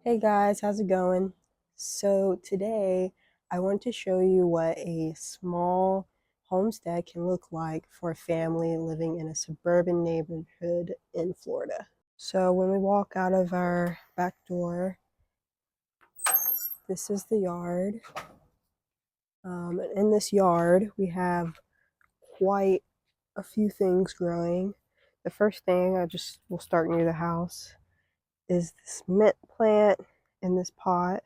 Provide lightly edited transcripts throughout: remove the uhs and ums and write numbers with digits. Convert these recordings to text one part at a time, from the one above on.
Hey guys, how's it going? So today I want to show you what a small homestead can look like for a family living in a suburban neighborhood in Florida. So when we walk out of our back door, this is the yard. And in this yard, we have quite a few things growing. The first thing I just will start near the house is this mint plant in this pot.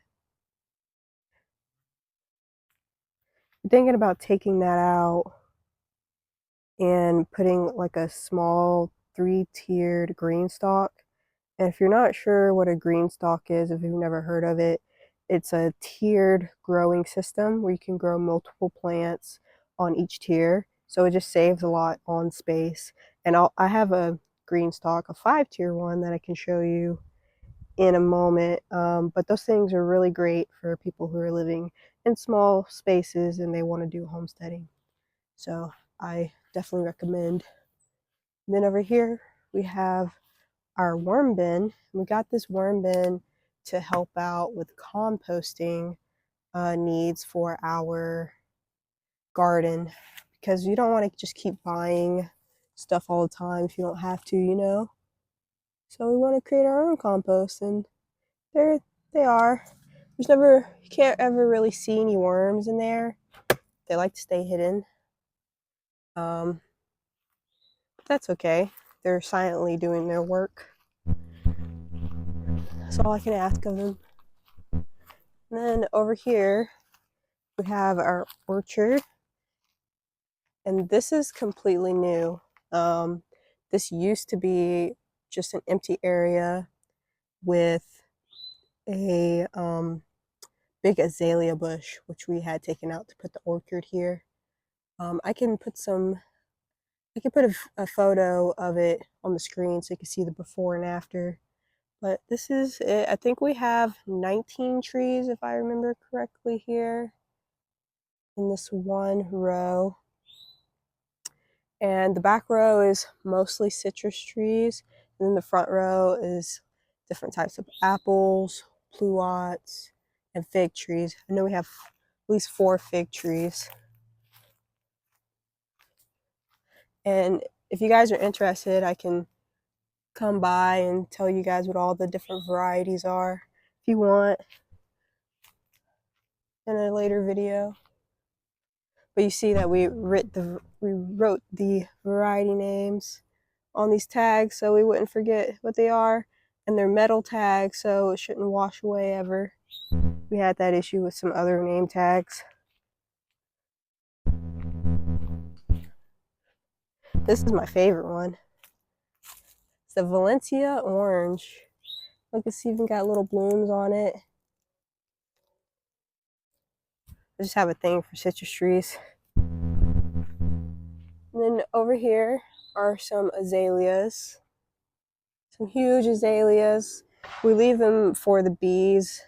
I'm thinking about taking that out and putting like a small three-tiered green stalk. And if you're not sure what a green stalk is, if you've never heard of it, it's a tiered growing system where you can grow multiple plants on each tier. So it just saves a lot on space. And I have a green stalk, a 5-tier one that I can show you in a moment. But those things are really great for people who are living in small spaces and they want to do homesteading. So I definitely recommend. And then over here we have our worm bin. We got this worm bin to help out with composting needs for our garden because you don't want to just keep buying stuff all the time if you don't have to. So we want to create our own compost, and there they are. You can't ever really see any worms in there. They like to stay hidden. Um, that's okay. They're silently doing their work. That's all I can ask of them. And then over here, we have our orchard, and this is completely new. Um, this used to be just an empty area with a big azalea bush, which we had taken out to put the orchard here. I can put a photo of it on the screen so you can see the before and after. But this is it. I think we have 19 trees, if I remember correctly, here in this one row. And the back row is mostly citrus trees. And then the front row is different types of apples, pluots, and fig trees. I know we have at least 4 fig trees. And if you guys are interested, I can come by and tell you guys what all the different varieties are if you want in a later video. But you see that we wrote the variety names on these tags so we wouldn't forget what they are. And they're metal tags, so it shouldn't wash away ever. We had that issue with some other name tags. This is my favorite one. It's the Valencia Orange. Look, it's even got little blooms on it. I just have a thing for citrus trees. And then over here are some azaleas. Some huge azaleas. We leave them for the bees.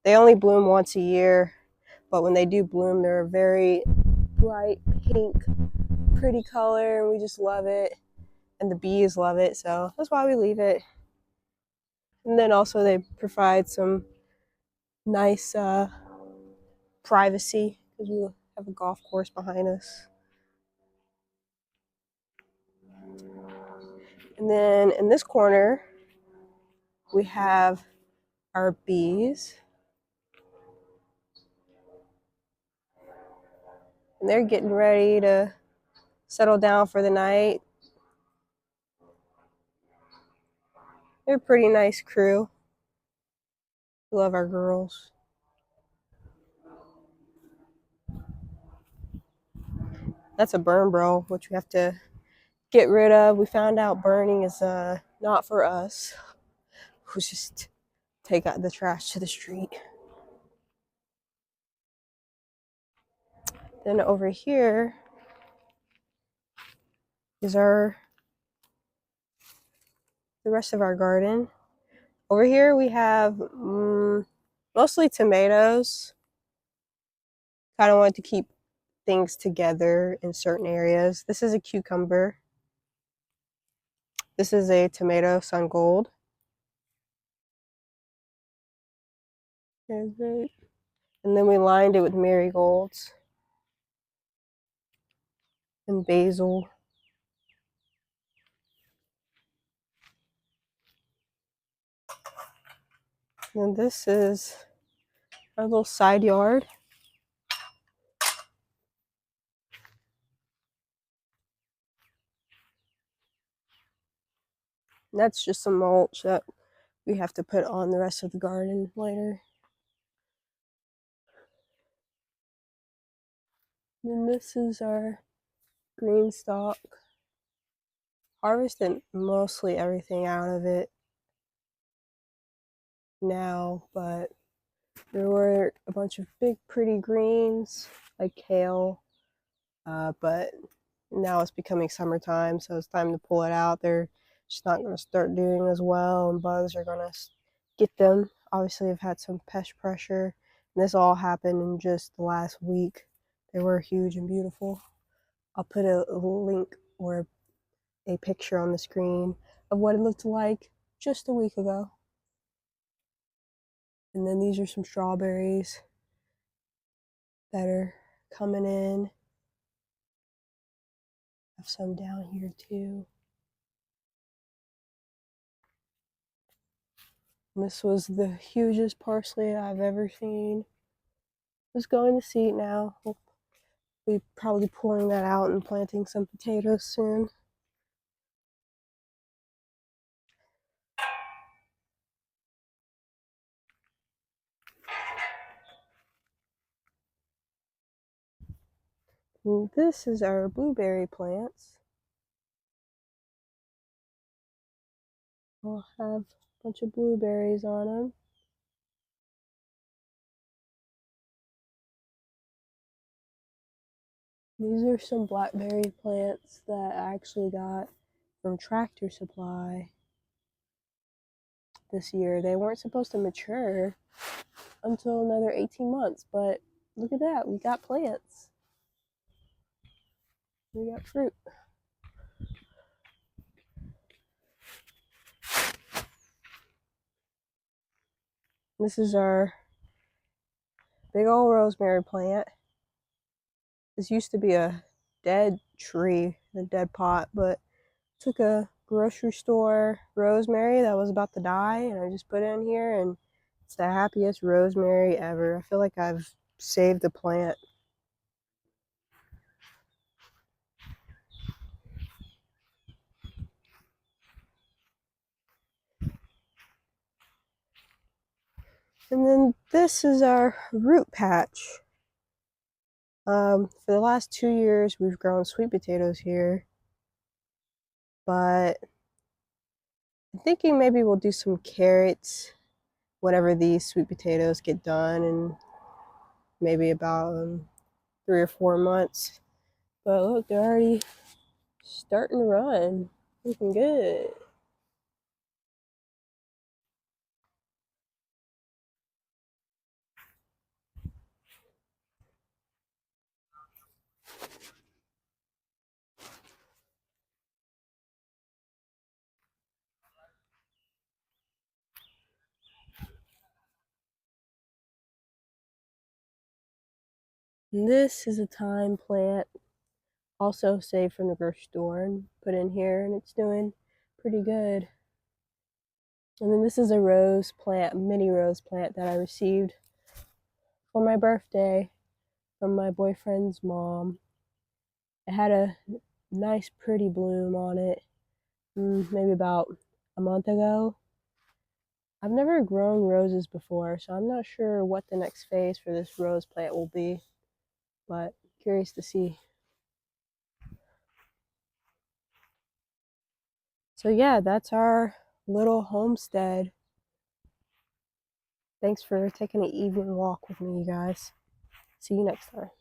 They only bloom once a year, but when they do bloom, they're a very bright pink, pretty color, and we just love it. And the bees love it, so that's why we leave it. And then also they provide some nice privacy because we have a golf course behind us. And then in this corner, we have our bees. And they're getting ready to settle down for the night. They're a pretty nice crew. We love our girls. That's a burn barrel, which we have to get rid of. We found out burning is not for us. We just take out the trash to the street. Then over here is the rest of our garden. Over here we have mostly tomatoes. Kind of wanted to keep things together in certain areas. This is a cucumber. This is a tomato sun gold. And then we lined it with marigolds and basil. And this is our little side yard. And that's just some mulch that we have to put on the rest of the garden later. And this is our green stalk. Harvested mostly everything out of it now, but there were a bunch of big pretty greens like kale, but now it's becoming summertime, so it's time to pull it out. They're just not going to start doing as well, and bugs are going to get them. Obviously, I've had some pest pressure, and this all happened in just the last week. They were huge and beautiful. I'll put a link or a picture on the screen of what it looked like just a week ago. And then these are some strawberries that are coming in. I have some down here too. And this was the hugest parsley I've ever seen. It's going to seed now. We'll be probably pulling that out and planting some potatoes soon. And this is our blueberry plants. We'll have a bunch of blueberries on them. These are some blackberry plants that I actually got from Tractor Supply this year. They weren't supposed to mature until another 18 months, but look at that, we got plants. We got fruit. This is our big old rosemary plant. This used to be a dead tree, a dead pot, but took a grocery store rosemary that was about to die, and I just put it in here, and it's the happiest rosemary ever. I feel like I've saved the plant. And then this is our root patch. For the last 2 years, we've grown sweet potatoes here, but I'm thinking maybe we'll do some carrots whenever these sweet potatoes get done, in maybe about 3 or 4 months. But look, they're already starting to run. Looking good. And this is a thyme plant, also saved from the grocery store and put in here, and it's doing pretty good. And then this is a rose plant, mini rose plant that I received for my birthday from my boyfriend's mom. It had a nice pretty bloom on it maybe about a month ago. I've never grown roses before, so I'm not sure what the next phase for this rose plant will be, but curious to see. So yeah, that's our little homestead. Thanks for taking an evening walk with me, you guys. See you next time.